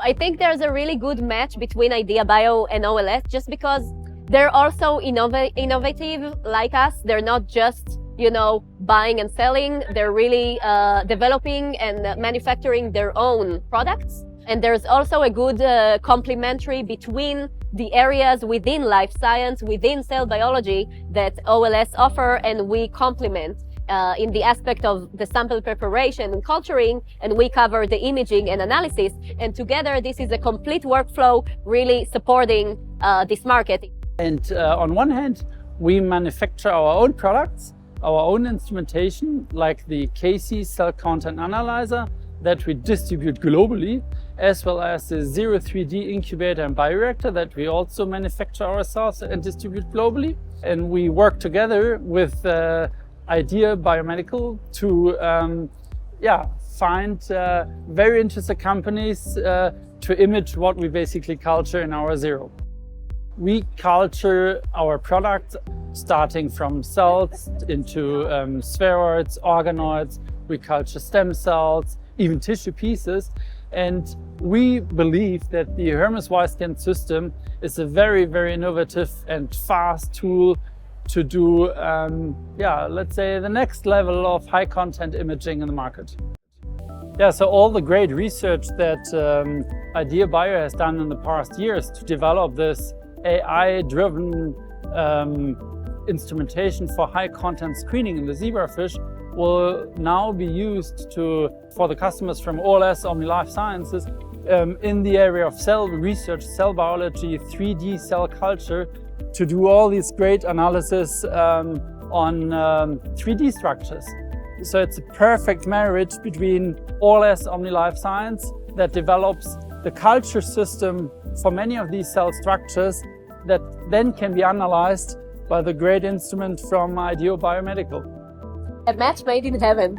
I think there's a really good match between IDEA Bio and OLS just because they're also innovative like us. They're not just, buying and selling. They're really developing and manufacturing their own products. And there's also a good complementary between the areas within life science, within cell biology that OLS offer, and we complement in the aspect of the sample preparation and culturing, and we cover the imaging and analysis. And together, this is a complete workflow really supporting this market. And on one hand, we manufacture our own products, our own instrumentation, like the KC cell content analyzer that we distribute globally, as well as the 0-3D incubator and bioreactor that we also manufacture ourselves and distribute globally. And we work together with IDEA Biomedical to find very interesting companies to image what we basically culture in our zero. We culture our product starting from cells into spheroids, organoids. We culture stem cells, even tissue pieces. And we believe that the Hermes Y-scan system is a very, very innovative and fast tool to do, let's say, the next level of high content imaging in the market. So all the great research that IDEA Bio has done in the past years to develop this AI-driven instrumentation for high content screening in the zebrafish will now be used for the customers from OLS Omni Life Sciences in the area of cell research, cell biology, 3D cell culture, to do all these great analysis on 3D structures. So it's a perfect marriage between OLS Omni Life Science that develops the culture system for many of these cell structures that then can be analyzed by the great instrument from IDEA Biomedical. A match made in heaven.